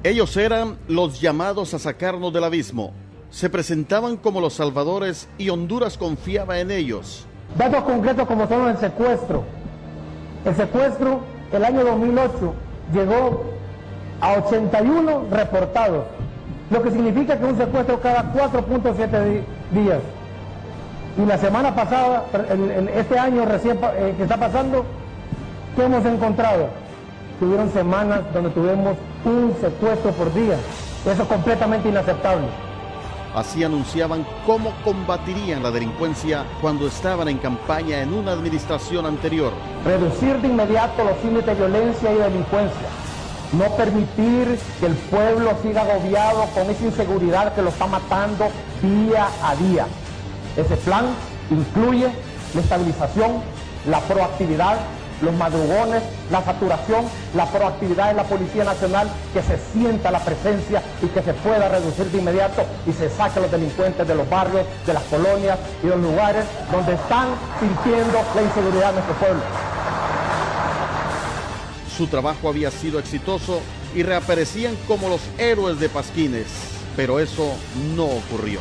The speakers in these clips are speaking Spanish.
Ellos eran los llamados a sacarnos del abismo. Se presentaban como los salvadores y Honduras confiaba en ellos. Datos concretos como son el secuestro. El secuestro, el año 2008, llegó a 81 reportados, lo que significa que un secuestro cada 4.7 días. Y la semana pasada, este año recién que está pasando, ¿qué hemos encontrado? Tuvieron semanas donde tuvimos un secuestro por día. Eso es completamente inaceptable. Así anunciaban cómo combatirían la delincuencia cuando estaban en campaña en una administración anterior. Reducir de inmediato los índices de violencia y delincuencia. No permitir que el pueblo siga agobiado con esa inseguridad que lo está matando día a día. Ese plan incluye la estabilización, la proactividad, los madrugones, la saturación, la proactividad de la Policía Nacional, que se sienta la presencia y que se pueda reducir de inmediato y se saque a los delincuentes de los barrios, de las colonias y de los lugares donde están sintiendo la inseguridad de nuestro pueblo. Su trabajo había sido exitoso y reaparecían como los héroes de Pasquines, pero eso no ocurrió.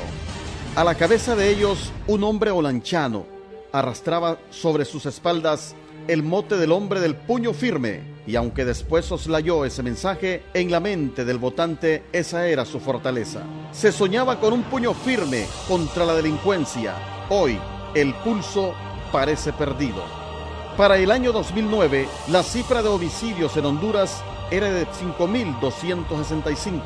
A la cabeza de ellos, un hombre olanchano arrastraba sobre sus espaldas el mote del hombre del puño firme, y aunque después soslayó ese mensaje, en la mente del votante esa era su fortaleza. Se soñaba con un puño firme contra la delincuencia. Hoy, el pulso parece perdido. Para el año 2009, la cifra de homicidios en Honduras era de 5.265,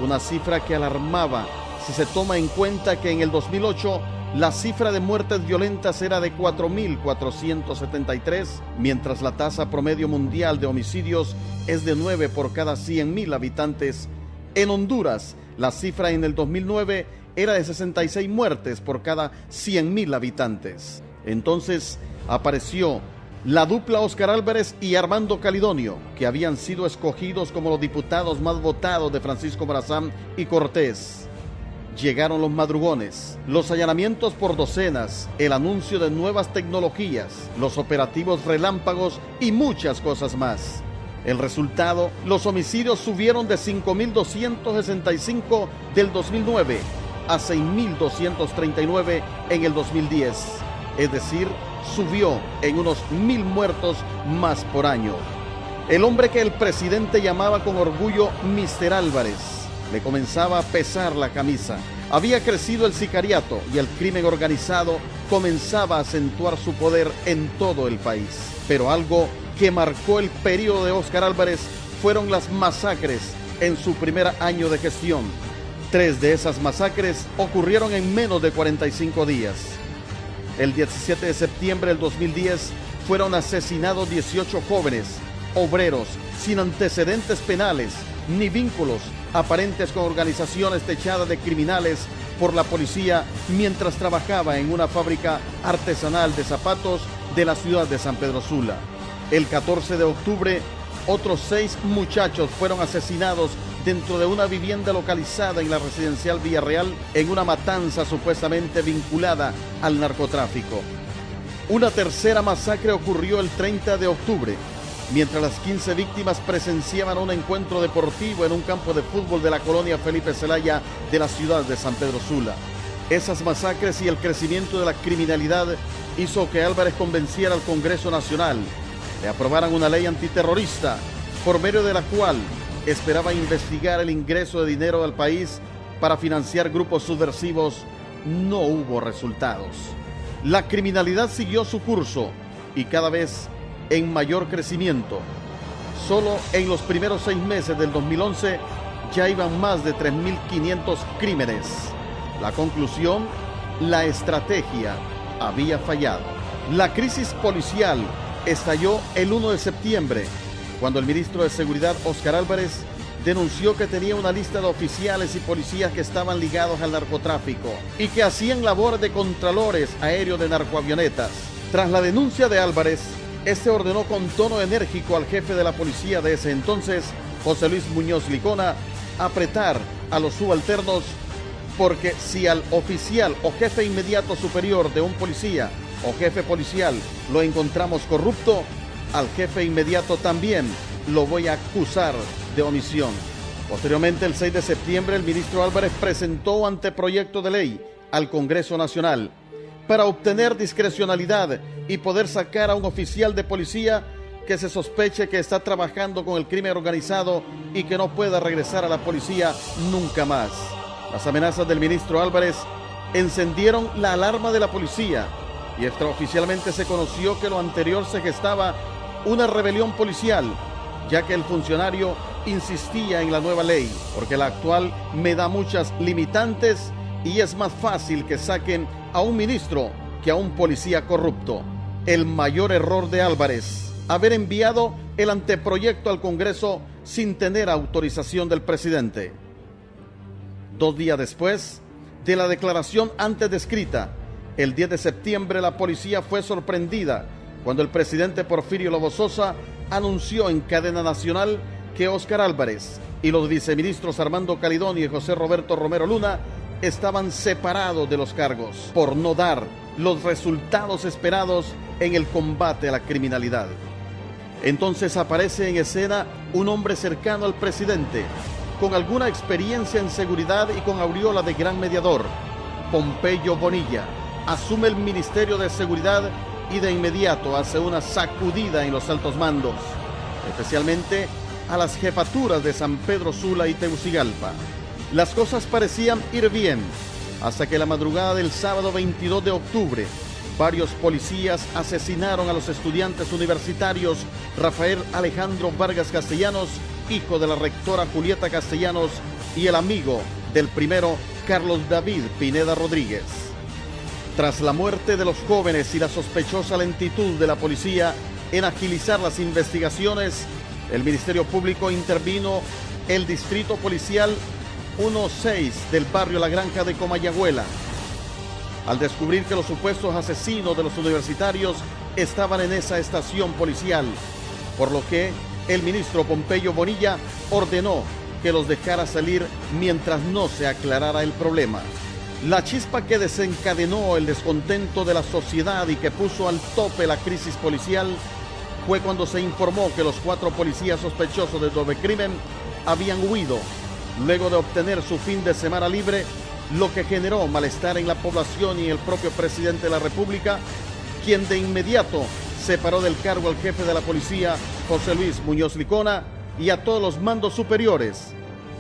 una cifra que alarmaba si se toma en cuenta que en el 2008 la cifra de muertes violentas era de 4.473, mientras la tasa promedio mundial de homicidios es de 9 por cada 100.000 habitantes. En Honduras, la cifra en el 2009 era de 66 muertes por cada 100.000 habitantes. Entonces apareció la dupla Óscar Álvarez y Armando Calidonio, que habían sido escogidos como los diputados más votados de Francisco Morazán y Cortés. Llegaron los madrugones, los allanamientos por docenas, el anuncio de nuevas tecnologías, los operativos relámpagos y muchas cosas más. El resultado, los homicidios subieron de 5.265 del 2009 a 6.239 en el 2010. Es decir, subió en unos 1.000 muertos más por año. El hombre que el presidente llamaba con orgullo Mr. Álvarez, le comenzaba a pesar la camisa. Había crecido el sicariato y el crimen organizado comenzaba a acentuar su poder en todo el país. Pero algo que marcó el periodo de Óscar Álvarez fueron las masacres en su primer año de gestión. 3 de esas masacres ocurrieron en menos de 45 días. El 17 de septiembre del 2010 fueron asesinados 18 jóvenes, obreros, sin antecedentes penales ni vínculos aparentes con organizaciones techadas de criminales por la policía mientras trabajaba en una fábrica artesanal de zapatos de la ciudad de San Pedro Sula. El 14 de octubre, otros 6 muchachos fueron asesinados dentro de una vivienda localizada en la residencial Villarreal en una matanza supuestamente vinculada al narcotráfico. Una tercera masacre ocurrió el 30 de octubre, mientras las 15 víctimas presenciaban un encuentro deportivo en un campo de fútbol de la colonia Felipe Zelaya de la ciudad de San Pedro Sula. Esas masacres y el crecimiento de la criminalidad hizo que Álvarez convenciera al Congreso Nacional, le aprobaran una ley antiterrorista, por medio de la cual esperaba investigar el ingreso de dinero al país para financiar grupos subversivos. No hubo resultados. La criminalidad siguió su curso y cada vez en mayor crecimiento. Solo en los primeros 6 meses del 2011 ya iban más de 3.500 crímenes. La conclusión, la estrategia había fallado. La crisis policial estalló el 1 de septiembre, cuando el ministro de Seguridad, Óscar Álvarez, denunció que tenía una lista de oficiales y policías que estaban ligados al narcotráfico y que hacían labores de contralores aéreos de narcoavionetas. Tras la denuncia de Álvarez, este ordenó con tono enérgico al jefe de la policía de ese entonces, José Luis Muñoz Licona, apretar a los subalternos, porque si al oficial o jefe inmediato superior de un policía o jefe policial lo encontramos corrupto, al jefe inmediato también lo voy a acusar de omisión. Posteriormente, el 6 de septiembre, el ministro Álvarez presentó anteproyecto de ley al Congreso Nacional para obtener discrecionalidad y poder sacar a un oficial de policía que se sospeche que está trabajando con el crimen organizado y que no pueda regresar a la policía nunca más. Las amenazas del ministro Álvarez encendieron la alarma de la policía y extraoficialmente se conoció que lo anterior se gestaba una rebelión policial, ya que el funcionario insistía en la nueva ley, porque la actual me da muchas limitantes y es más fácil que saquen a un ministro que a un policía corrupto. El mayor error de Álvarez, haber enviado el anteproyecto al Congreso sin tener autorización del presidente. 2 días después de la declaración antes descrita, el 10 de septiembre la policía fue sorprendida cuando el presidente Porfirio Lobo Sosa anunció en cadena nacional que Óscar Álvarez y los viceministros Armando Calidoni y José Roberto Romero Luna estaban separados de los cargos por no dar los resultados esperados en el combate a la criminalidad. Entonces aparece en escena un hombre cercano al presidente, con alguna experiencia en seguridad y con aureola de gran mediador. Pompeyo Bonilla asume el Ministerio de Seguridad y de inmediato hace una sacudida en los altos mandos, especialmente a las jefaturas de San Pedro Sula y Tegucigalpa. Las cosas parecían ir bien, hasta que la madrugada del sábado 22 de octubre, varios policías asesinaron a los estudiantes universitarios Rafael Alejandro Vargas Castellanos, hijo de la rectora Julieta Castellanos, y el amigo del primero, Carlos David Pineda Rodríguez. Tras la muerte de los jóvenes y la sospechosa lentitud de la policía en agilizar las investigaciones, el Ministerio Público intervino el Distrito Policial 1-6 del barrio La Granja de Comayagüela, al descubrir que los supuestos asesinos de los universitarios estaban en esa estación policial, por lo que el ministro Pompeyo Bonilla ordenó que los dejara salir mientras no se aclarara el problema. La chispa que desencadenó el descontento de la sociedad y que puso al tope la crisis policial fue cuando se informó que los 4 policías sospechosos de doble crimen habían huido luego de obtener su fin de semana libre, lo que generó malestar en la población y el propio presidente de la República, quien de inmediato separó del cargo al jefe de la policía, José Luis Muñoz Licona, y a todos los mandos superiores.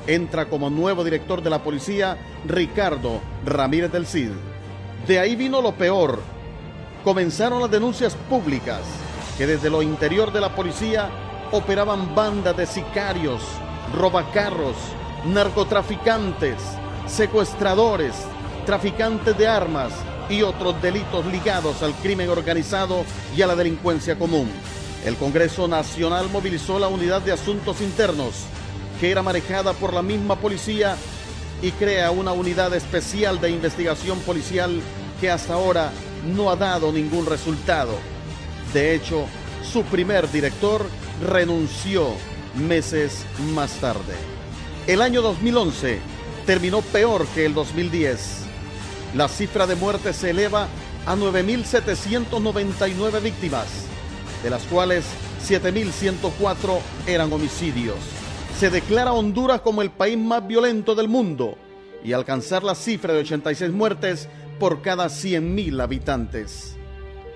Entra como nuevo director de la policía Ricardo Ramírez del Cid. De ahí vino lo peor. Comenzaron las denuncias públicas que desde lo interior de la policía operaban bandas de sicarios, robacarros, narcotraficantes, secuestradores, traficantes de armas y otros delitos ligados al crimen organizado y a la delincuencia común. El Congreso Nacional movilizó la Unidad de Asuntos Internos, que era manejada por la misma policía, y crea una unidad especial de investigación policial que hasta ahora no ha dado ningún resultado. De hecho, su primer director renunció meses más tarde. El año 2011 terminó peor que el 2010. La cifra de muertes se eleva a 9.799 víctimas, de las cuales 7.104 eran homicidios. Se declara Honduras como el país más violento del mundo y alcanzar la cifra de 86 muertes por cada 100.000 habitantes.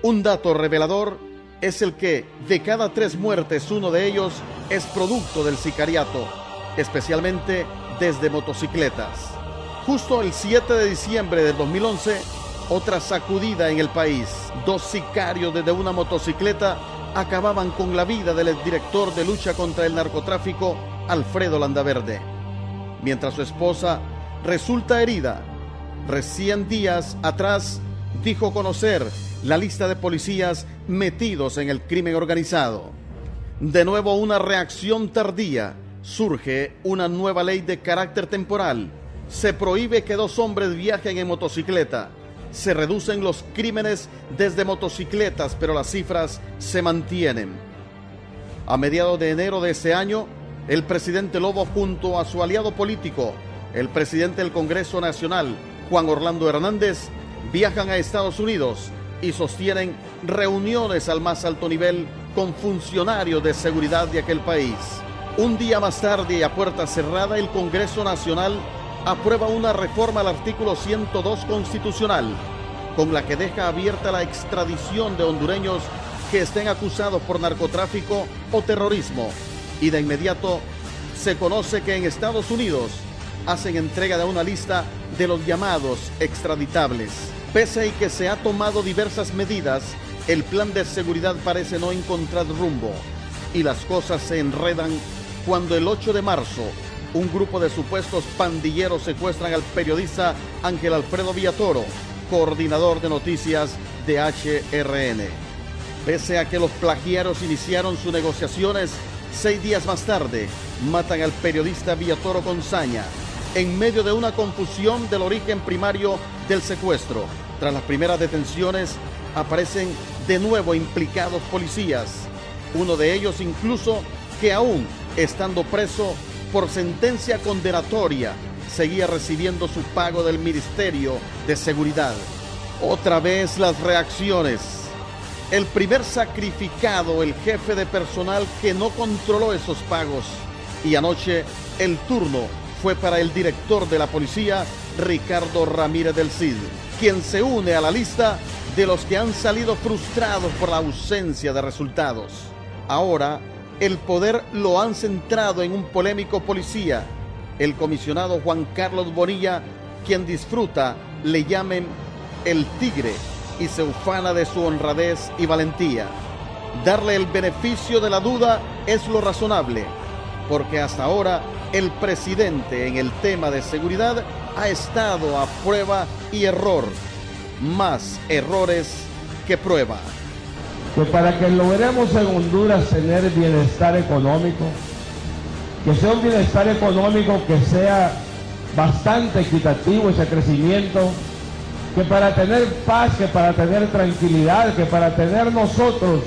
Un dato revelador es el que de cada 3 muertes, uno de ellos es producto del sicariato, especialmente desde motocicletas. Justo el 7 de diciembre del 2011, otra sacudida en el país. 2 sicarios desde una motocicleta acababan con la vida del exdirector de lucha contra el narcotráfico, Alfredo Landaverde, mientras su esposa resulta herida. Recién días atrás dijo conocer la lista de policías metidos en el crimen organizado. De nuevo una reacción tardía. Surge una nueva ley de carácter temporal. Se prohíbe que 2 hombres viajen en motocicleta. Se reducen los crímenes desde motocicletas, pero las cifras se mantienen. A mediados de enero de ese año, el presidente Lobo, junto a su aliado político, el presidente del Congreso Nacional, Juan Orlando Hernández, viajan a Estados Unidos y sostienen reuniones al más alto nivel con funcionarios de seguridad de aquel país. Un día más tarde y a puerta cerrada, el Congreso Nacional aprueba una reforma al artículo 102 constitucional, con la que deja abierta la extradición de hondureños que estén acusados por narcotráfico o terrorismo. Y de inmediato se conoce que en Estados Unidos hacen entrega de una lista de los llamados extraditables. Pese a que se ha tomado diversas medidas, el plan de seguridad parece no encontrar rumbo y las cosas se enredan cuando el 8 de marzo un grupo de supuestos pandilleros secuestran al periodista Ángel Alfredo Villatoro, coordinador de noticias de HRN. Pese a que los plagiarios iniciaron sus negociaciones, 6 días más tarde matan al periodista Villatoro con saña, en medio de una confusión del origen primario del secuestro. Tras las primeras detenciones, aparecen de nuevo implicados policías, uno de ellos incluso que aún estando preso por sentencia condenatoria, seguía recibiendo su pago del Ministerio de Seguridad. Otra vez las reacciones. El primer sacrificado, el jefe de personal que no controló esos pagos. Y anoche el turno fue para el director de la policía, Ricardo Ramírez del Cid, quien se une a la lista de los que han salido frustrados por la ausencia de resultados. Ahora, el poder lo han centrado en un polémico policía, el comisionado Juan Carlos Bonilla, quien disfruta le llamen el tigre y se ufana de su honradez y valentía. Darle el beneficio de la duda es lo razonable, porque hasta ahora el presidente en el tema de seguridad ha estado a prueba y error, más errores que prueba. Que para que logremos en Honduras tener bienestar económico, que sea un bienestar económico que sea bastante equitativo ese crecimiento, que para tener paz, que para tener tranquilidad, que para tener nosotros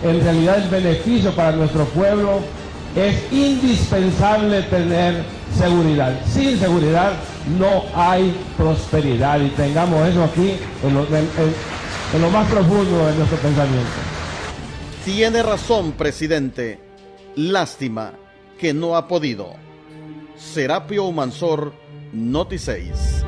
en realidad el beneficio para nuestro pueblo, es indispensable tener seguridad. Sin seguridad no hay prosperidad, y tengamos eso aquí en lo más profundo de nuestro pensamiento. Tiene razón, presidente. Lástima que no ha podido. Serapio Humansor, Noti 6.